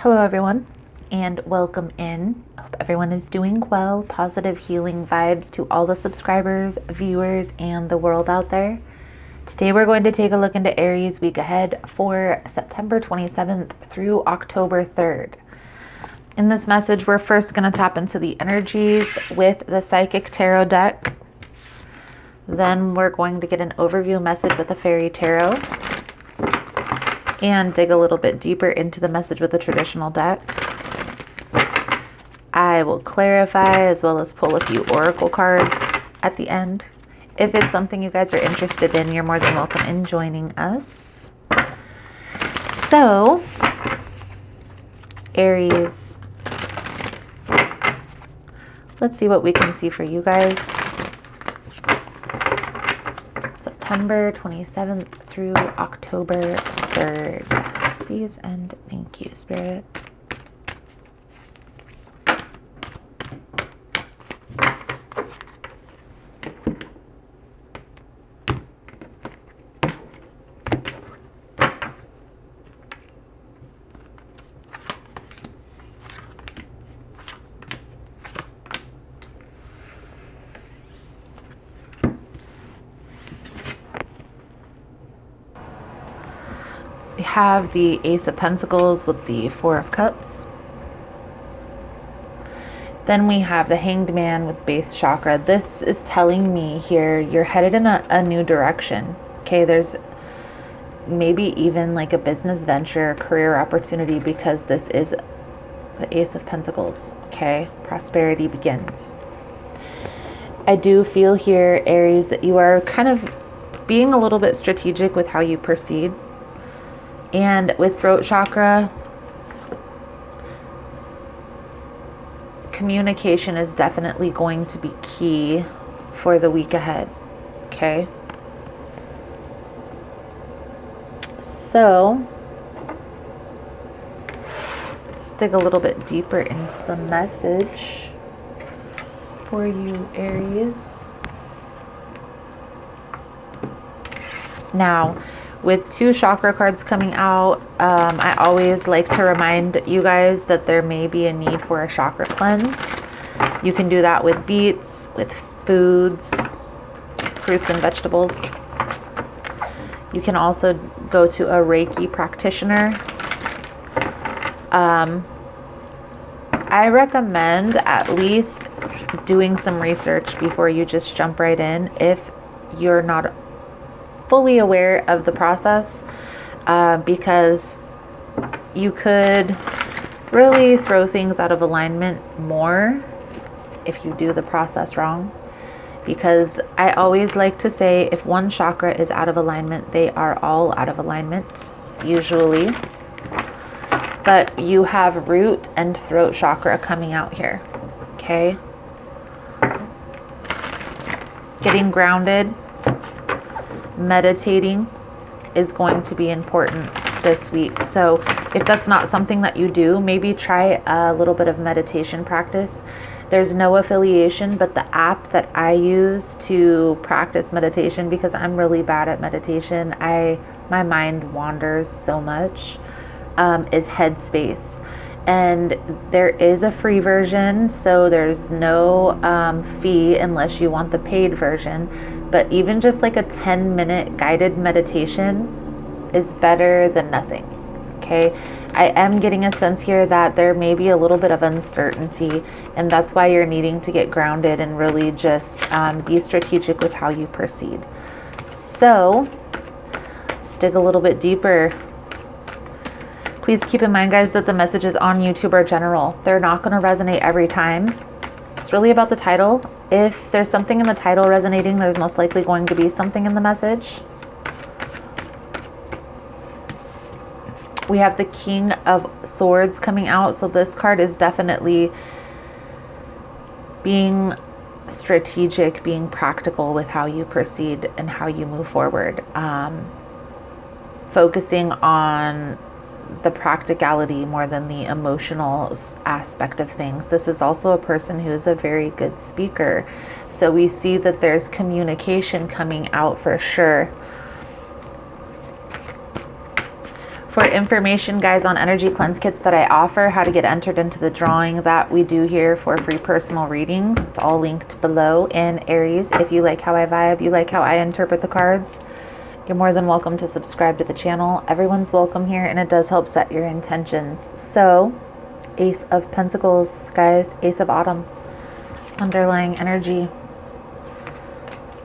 Hello everyone and welcome in. Hope everyone is doing well. Positive healing vibes to all the subscribers, viewers, and the world out there. Today we're going to take a look into Aries week ahead for September 27th through October 3rd. In this message, we're first going to tap into the energies with the Psychic Tarot deck. Then we're going to get an overview message with the Fairy Tarot and dig a little bit deeper into the message with the traditional deck. I will clarify as well as pull a few oracle cards at the end. If it's something you guys are interested in, you're more than welcome in joining us. So, Aries, let's see what we can see for you guys. September 27th through October 3rd. Please and thank you, Spirit. We have the Ace of Pentacles with the Four of Cups. Then we have the Hanged Man with base chakra. This is telling me here you're headed in a new direction. Okay, there's maybe even like a business venture, career opportunity, because this is the Ace of Pentacles. Okay, prosperity begins. I do feel here, Aries, that you are kind of being a little bit strategic with how you proceed. And with throat chakra, communication is definitely going to be key for the week ahead. Okay? So, let's dig a little bit deeper into the message for you, Aries. Now, with two chakra cards coming out, I always like to remind you guys that there may be a need for a chakra cleanse. You can do that with beets, with foods, fruits and vegetables. You can also go to a Reiki practitioner. I recommend at least doing some research before you just jump right in if you're not fully aware of the process, because you could really throw things out of alignment more if you do the process wrong. Because I always like to say if one chakra is out of alignment, they are all out of alignment, usually. But you have root and throat chakra coming out here, okay? Getting grounded, meditating is going to be important this week. So if that's not something that you do, maybe try a little bit of meditation practice. There's no affiliation, but the app that I use to practice meditation, because I'm really bad at meditation, my mind wanders so much, is Headspace. And there is a free version, so there's no fee unless you want the paid version. But even just like a 10-minute guided meditation is better than nothing. Okay, I am getting a sense here that there may be a little bit of uncertainty, and that's why you're needing to get grounded and really just be strategic with how you proceed. So let's dig a little bit deeper. Please keep in mind, guys, that the messages on YouTube are general. They're not going to resonate every time. It's really about the title. If there's something in the title resonating, there's most likely going to be something in the message. We have the King of Swords coming out. So this card is definitely being strategic, being practical with how you proceed and how you move forward. Focusing on the practicality more than the emotional aspect of things. This is also a person who is a very good speaker. So we see that there's communication coming out for sure. For information, guys, on energy cleanse kits that I offer, how to get entered into the drawing that we do here for free personal readings, it's all linked below in Aries. If you like how I vibe, you like how I interpret the cards, you're more than welcome to subscribe to the channel. Everyone's welcome here, and it does help set your intentions. So, Ace of Pentacles, guys, Ace of Autumn, underlying energy.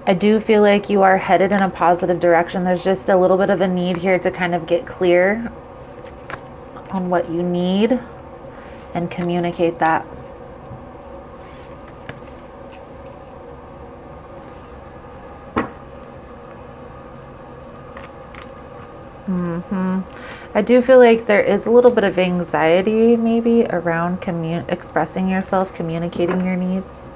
I do feel like you are headed in a positive direction. There's just a little bit of a need here to kind of get clear on what you need and communicate that. I do feel like there is a little bit of anxiety maybe around expressing yourself, communicating your needs.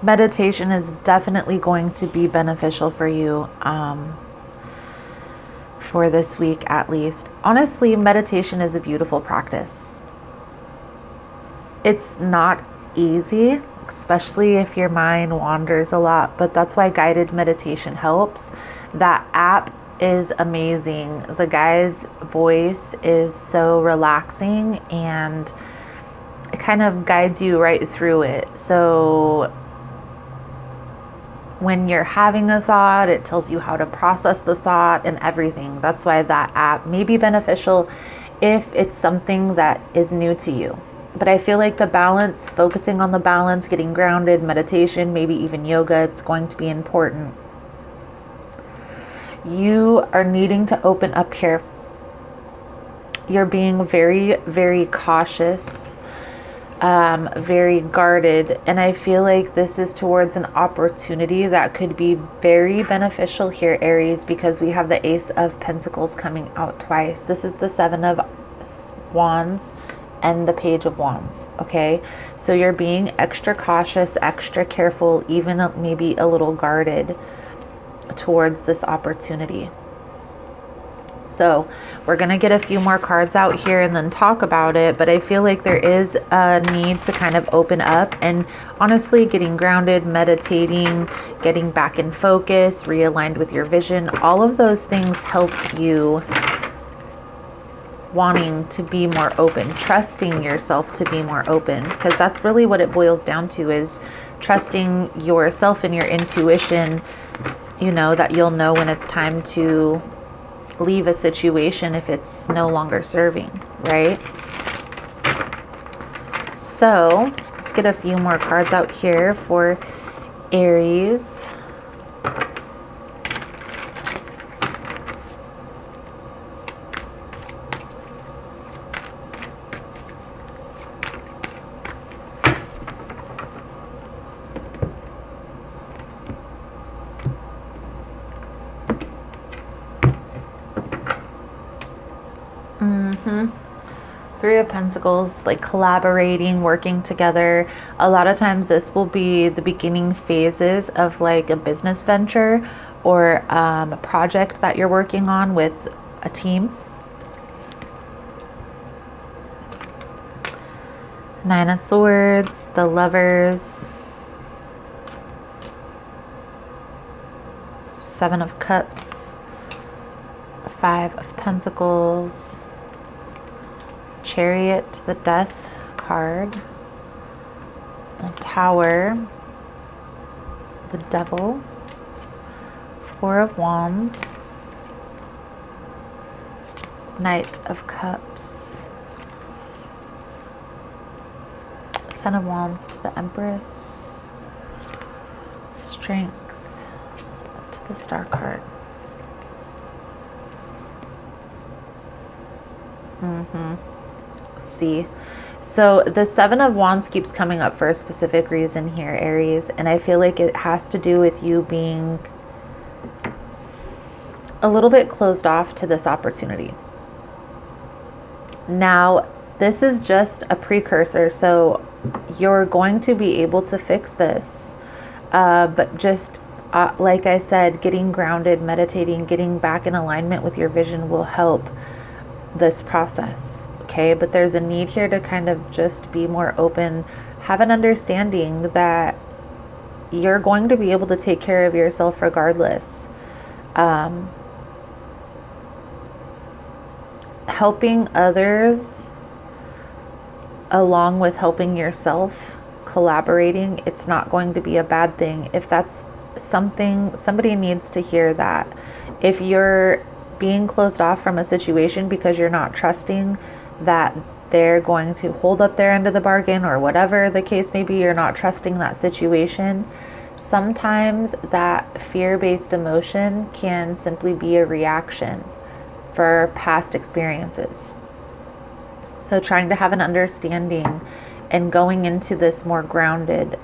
Meditation is definitely going to be beneficial for you for this week at least. Honestly, meditation is a beautiful practice. It's not easy, especially if your mind wanders a lot, but that's why guided meditation helps. That app is amazing. The guy's voice is so relaxing and it kind of guides you right through it. So when you're having a thought, it tells you how to process the thought and everything. That's why that app may be beneficial if it's something that is new to you. But I feel like the balance, focusing on the balance, getting grounded, meditation, maybe even yoga, it's going to be important. You are needing to open up here. You're being very, very cautious. Very guarded, and I feel like this is towards an opportunity that could be very beneficial here, Aries, because we have the Ace of Pentacles coming out twice. This is the Seven of Wands and the Page of Wands, okay? So you're being extra cautious, extra careful, even maybe a little guarded towards this opportunity. So we're going to get a few more cards out here and then talk about it. But I feel like there is a need to kind of open up and honestly getting grounded, meditating, getting back in focus, realigned with your vision. All of those things help you wanting to be more open, trusting yourself to be more open, because that's really what it boils down to, is trusting yourself and your intuition, you know, that you'll know when it's time to leave a situation if it's no longer serving, right? So let's get a few more cards out here for Aries. Three of Pentacles, like collaborating, working together. A lot of times this will be the beginning phases of like a business venture or a project that you're working on with a team. Nine of Swords, the Lovers, Seven of Cups, Five of Pentacles, Chariot, the Death card, the Tower, the Devil, Four of Wands, Knight of Cups, Ten of Wands to the Empress, Strength to the Star card. See, so the Seven of Wands keeps coming up for a specific reason here, Aries, and I feel like it has to do with you being a little bit closed off to this opportunity. Now, this is just a precursor, so you're going to be able to fix this, but just like I said, getting grounded, meditating, getting back in alignment with your vision will help this process. Okay, but there's a need here to kind of just be more open, have an understanding that you're going to be able to take care of yourself regardless. Helping others along with helping yourself, collaborating, it's not going to be a bad thing. If that's something, somebody needs to hear that. If you're being closed off from a situation because you're not trusting that they're going to hold up their end of the bargain, or whatever the case may be, you're not trusting that situation, sometimes that fear-based emotion can simply be a reaction for past experiences. So trying to have an understanding and going into this more grounded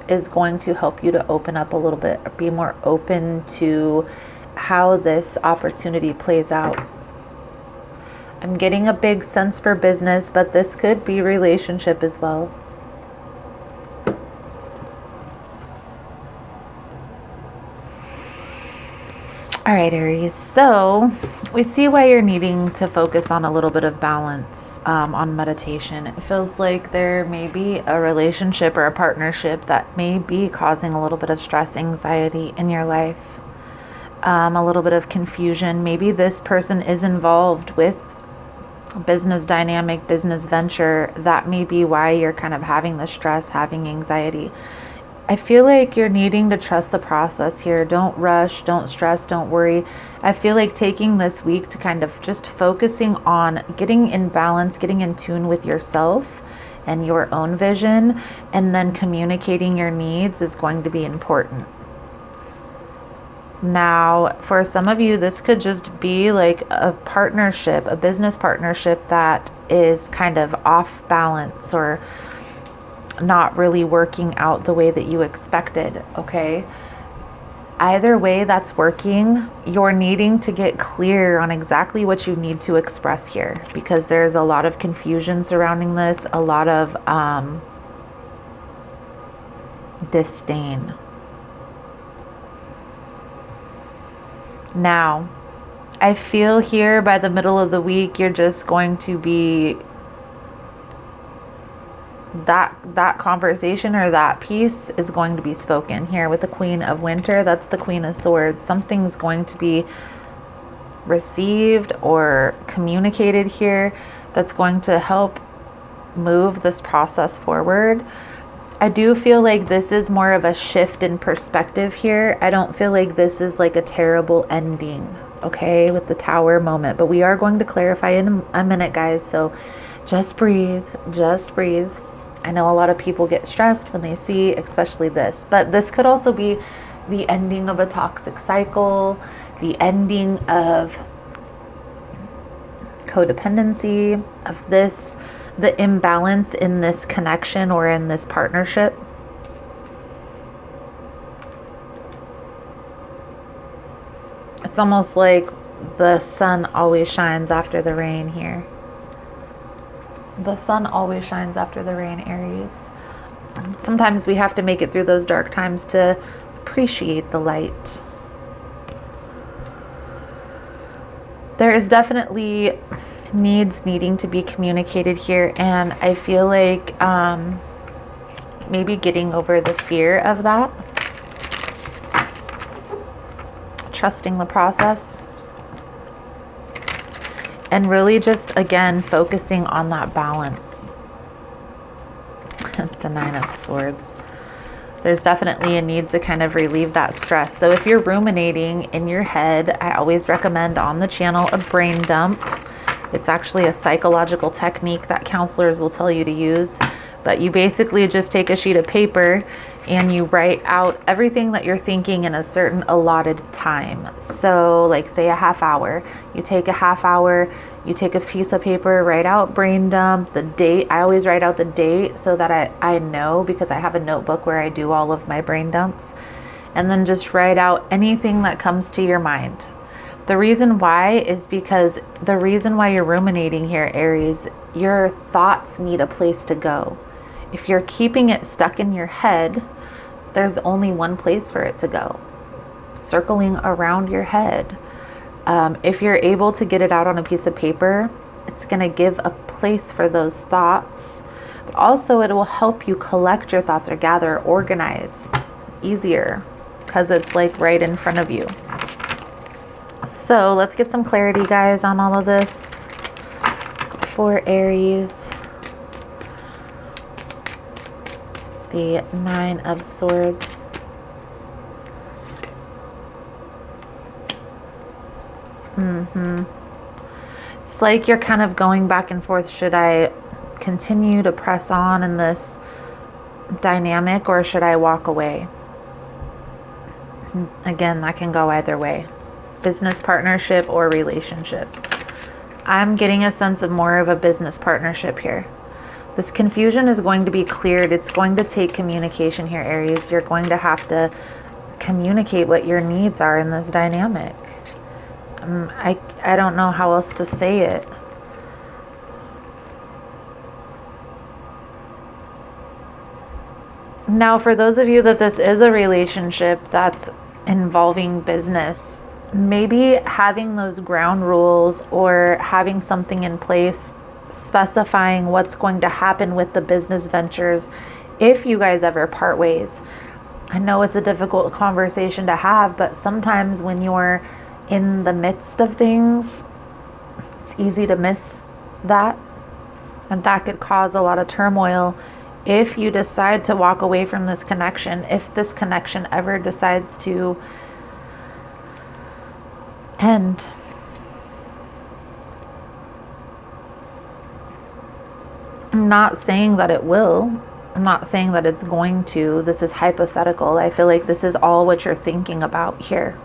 is going to help you to open up a little bit, be more open to how this opportunity plays out. I'm getting a big sense for business, but this could be relationship as well. All right, Aries, so we see why you're needing to focus on a little bit of balance on meditation. It feels like there may be a relationship or a partnership that may be causing a little bit of stress, anxiety in your life, a little bit of confusion. Maybe this person is involved with business dynamic, business venture. That may be why you're kind of having the stress, having anxiety. I feel like you're needing to trust the process here. Don't rush, don't stress, don't worry. I feel like taking this week to kind of just focusing on getting in balance, getting in tune with yourself and your own vision, and then communicating your needs is going to be important. Now, for some of you, this could just be like a partnership, a business partnership that is kind of off balance or not really working out the way that you expected, okay? Either way that's working, you're needing to get clear on exactly what you need to express here, because there's a lot of confusion surrounding this, a lot of disdain. Now, I feel here by the middle of the week, you're just going to be that conversation or that piece is going to be spoken here with the Queen of Winter. That's the Queen of Swords. Something's going to be received or communicated here that's going to help move this process forward. I do feel like this is more of a shift in perspective here. I don't feel like this is like a terrible ending, okay, with the Tower moment. But we are going to clarify in a minute, guys. So just breathe, just breathe. I know a lot of people get stressed when they see especially this, but this could also be the ending of a toxic cycle, the ending of codependency, of this, the imbalance in this connection or in this partnership. It's almost like the sun always shines after the rain here. The sun always shines after the rain, Aries. Sometimes we have to make it through those dark times to appreciate the light. There is definitely needing to be communicated here, and I feel like maybe getting over the fear of that, trusting the process, and really just, again, focusing on that balance. The Nine of Swords. There's definitely a need to kind of relieve that stress. So if you're ruminating in your head, I always recommend on the channel a brain dump. It's actually a psychological technique that counselors will tell you to use. But you basically just take a sheet of paper and you write out everything that you're thinking in a certain allotted time. So like say a half hour, you take a half hour, you take a piece of paper, write out brain dump, the date. I always write out the date so that I know, because I have a notebook where I do all of my brain dumps. And then just write out anything that comes to your mind. The reason why is because the reason why you're ruminating here, Aries, your thoughts need a place to go. If you're keeping it stuck in your head, there's only one place for it to go, circling around your head. If you're able to get it out on a piece of paper, it's going to give a place for those thoughts Also, it will help you collect your thoughts or gather, organize easier because it's like right in front of you. So let's get some clarity, guys, on all of this for Aries. The Nine of Swords. It's like you're kind of going back and forth. Should I continue to press on in this dynamic, or should I walk away? Again, that can go either way. Business partnership or relationship. I'm getting a sense of more of a business partnership here. This confusion is going to be cleared. It's going to take communication here, Aries. You're going to have to communicate what your needs are in this dynamic. I don't know how else to say it. Now, for those of you that this is a relationship that's involving business, maybe having those ground rules or having something in place specifying what's going to happen with the business ventures if you guys ever part ways. I know it's a difficult conversation to have, but sometimes when you're in the midst of things, it's easy to miss that, and that could cause a lot of turmoil if you decide to walk away from this connection. If this connection ever decides to end, I'm not saying that it will. I'm not saying that it's going to. This is hypothetical. I feel like this is all what you're thinking about here.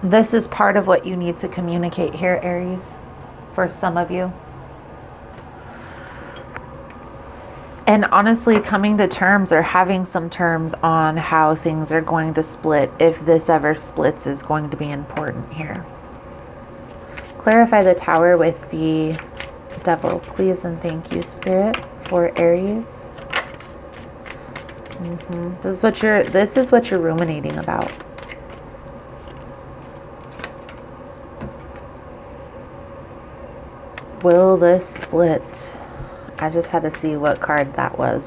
This is part of what you need to communicate here, Aries, for some of you. And honestly, coming to terms or having some terms on how things are going to split, if this ever splits, is going to be important here. Clarify the Tower with the Devil, please, and thank you, Spirit, for Aries. This is what you're ruminating about. Will this split? I just had to see what card that was.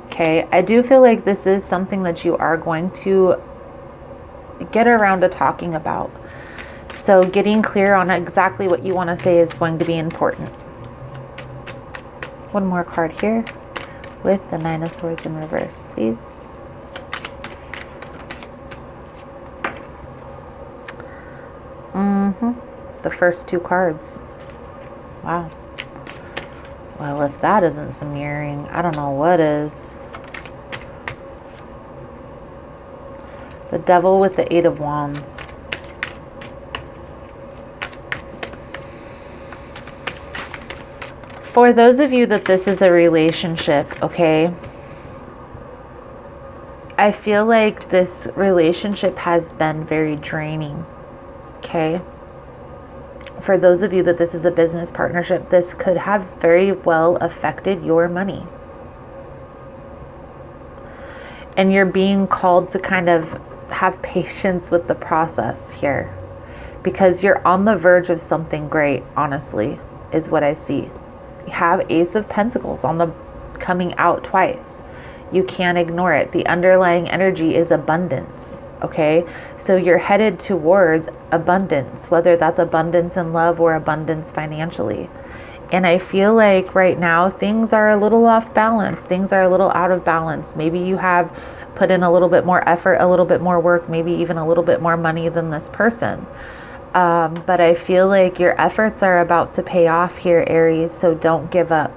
Okay, I do feel like this is something that you are going to get around to talking about. So getting clear on exactly what you want to say is going to be important. One more card here with the Nine of Swords in reverse, please. The first two cards. Wow. Well, if that isn't some mirroring, I don't know what is. The Devil with the Eight of Wands. For those of you that this is a relationship, okay, I feel like this relationship has been very draining, okay? For those of you that this is a business partnership, this could have very well affected your money. And you're being called to kind of have patience with the process here, because you're on the verge of something great, honestly, is what I see. You have Ace of Pentacles on the coming out twice. You can't ignore it. The underlying energy is abundance. Okay, so you're headed towards abundance, whether that's abundance in love or abundance financially. And I feel like right now things are a little off balance. Things are a little out of balance. Maybe you have put in a little bit more effort, a little bit more work, maybe even a little bit more money than this person. But I feel like your efforts are about to pay off here, Aries, so don't give up.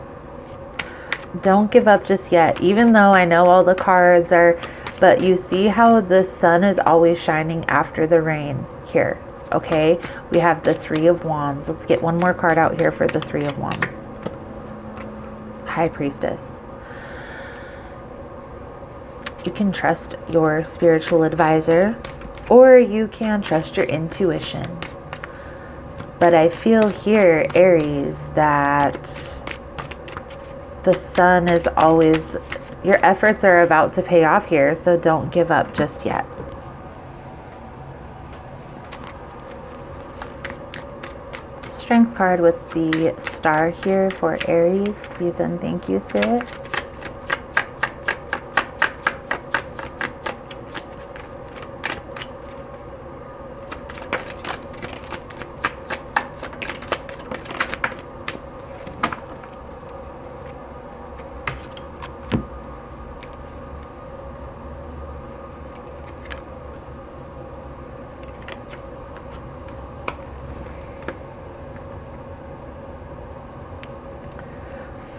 Don't give up just yet, even though I know all the cards are... But you see how the sun is always shining after the rain here, okay? We have the Three of Wands. Let's get one more card out here for the Three of Wands. High Priestess. You can trust your spiritual advisor, or you can trust your intuition. But I feel here, Aries, that the sun is always... Your efforts are about to pay off here, so don't give up just yet. Strength card with the star here for Aries. Please and thank you, Spirit.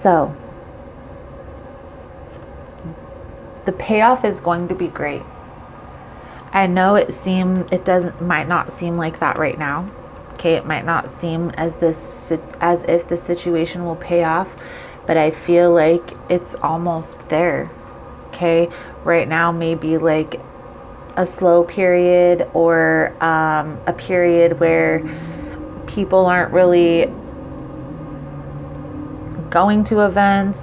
So, the payoff is going to be great. I know might not seem like that right now. Okay, it might not seem as if the situation will pay off, but I feel like it's almost there. Okay, right now maybe like a slow period or a period where people aren't really going to events,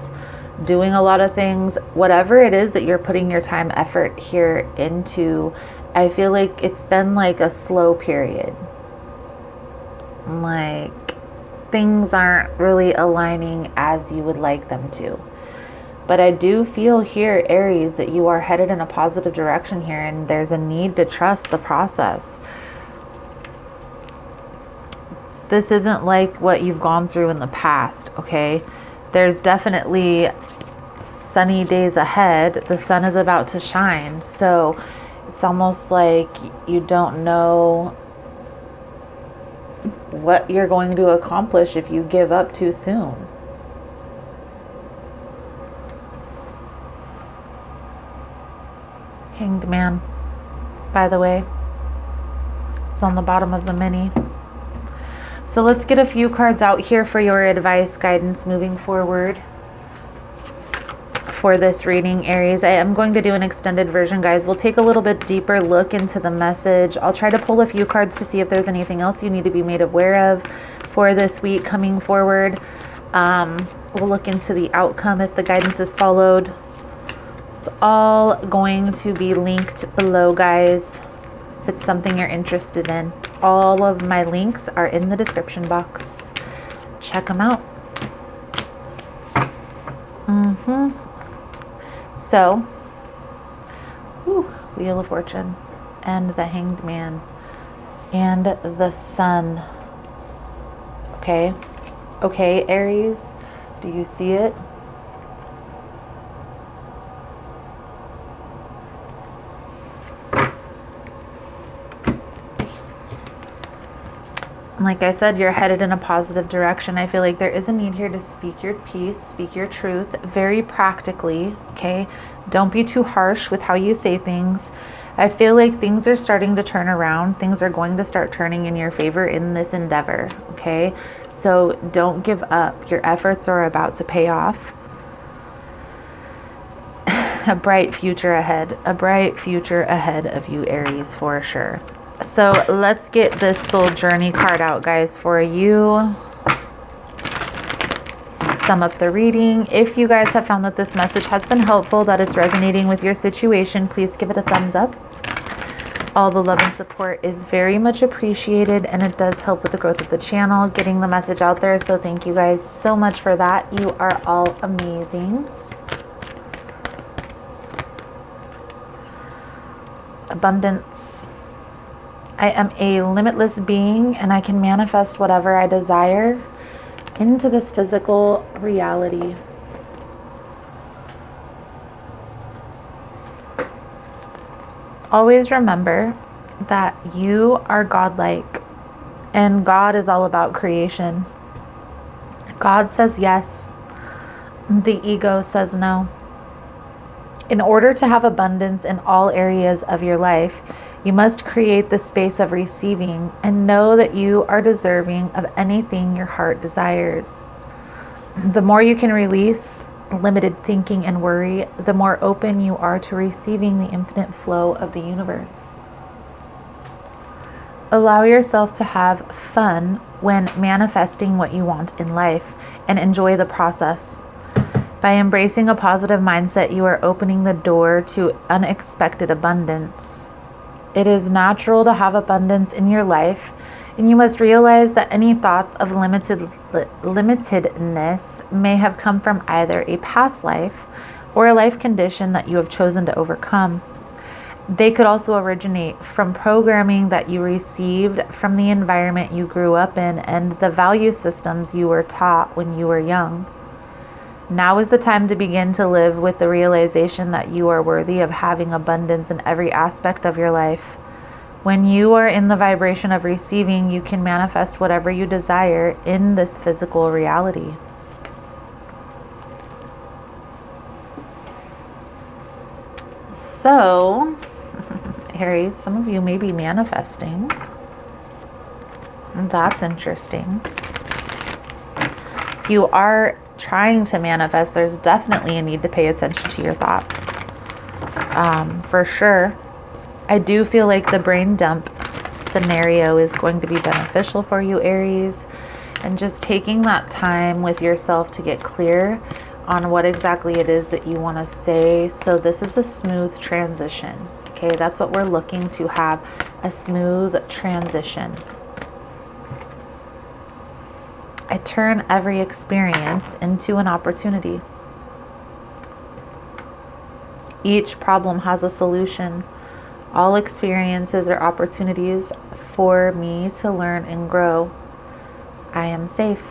doing a lot of things, whatever it is that you're putting your time, effort here into, I feel like it's been like a slow period. Like things aren't really aligning as you would like them to. But I do feel here, Aries, that you are headed in a positive direction here, and there's a need to trust the process. This isn't like what you've gone through in the past, okay? There's definitely sunny days ahead. The sun is about to shine. So it's almost like you don't know what you're going to accomplish if you give up too soon. Hanged Man, by the way. It's on the bottom of the mini. So let's get a few cards out here for your advice, guidance moving forward for this reading, Aries. I am going to do an extended version, guys. We'll take a little bit deeper look into the message. I'll try to pull a few cards to see if there's anything else you need to be made aware of for this week coming forward. We'll look into the outcome if the guidance is followed. It's all going to be linked below, guys, if it's something you're interested in. All of my links are in the description box. Check them out. So, Wheel of Fortune and the Hanged Man and the Sun. Okay, Aries, do you see it? Like I said, you're headed in a positive direction. I feel like there is a need here to speak your piece, speak your truth very practically, okay? Don't be too harsh with how you say things. I feel like things are starting to turn around. Things are going to start turning in your favor in this endeavor, okay? So don't give up. Your efforts are about to pay off. A bright future ahead. A bright future ahead of you, Aries, for sure. So let's get this soul journey card out, guys, for you. Sum up the reading. If you guys have found that this message has been helpful, that it's resonating with your situation, please give it a thumbs up. All the love and support is very much appreciated, and it does help with the growth of the channel, getting the message out there. So thank you guys so much for that. You are all amazing. Abundance. I am a limitless being, and I can manifest whatever I desire into this physical reality. Always remember that you are godlike, and God is all about creation. God says yes, the ego says no. In order to have abundance in all areas of your life, you must create the space of receiving and know that you are deserving of anything your heart desires. The more you can release limited thinking and worry, the more open you are to receiving the infinite flow of the universe. Allow yourself to have fun when manifesting what you want in life and enjoy the process. By embracing a positive mindset, you are opening the door to unexpected abundance. It is natural to have abundance in your life And you must realize that any thoughts of limitedness may have come from either a past life or a life condition that you have chosen to overcome. They could also originate from programming that you received from the environment you grew up in and the value systems you were taught when you were young. Now is the time to begin to live with the realization that you are worthy of having abundance in every aspect of your life. When you are in the vibration of receiving, you can manifest whatever you desire in this physical reality. So, Aries, some of you may be manifesting. That's interesting. If you are trying to manifest, there's definitely a need to pay attention to your thoughts. For sure. I do feel like the brain dump scenario is going to be beneficial for you, Aries. And just taking that time with yourself to get clear on what exactly it is that you want to say. So this is a smooth transition. Okay, that's what we're looking to have, a smooth transition. I turn every experience into an opportunity. Each problem has a solution. All experiences are opportunities for me to learn and grow. I am safe.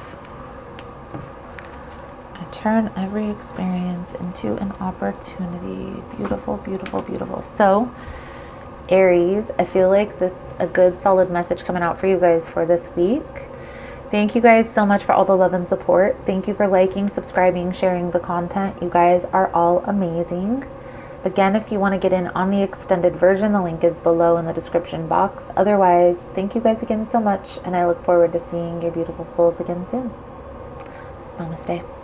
I turn every experience into an opportunity. Beautiful, beautiful, beautiful. So, Aries, I feel like that's a good solid message coming out for you guys for this week. Thank you guys so much for all the love and support. Thank you for liking, subscribing, sharing the content. You guys are all amazing. Again, if you want to get in on the extended version, the link is below in the description box. Otherwise, thank you guys again so much, and I look forward to seeing your beautiful souls again soon. Namaste.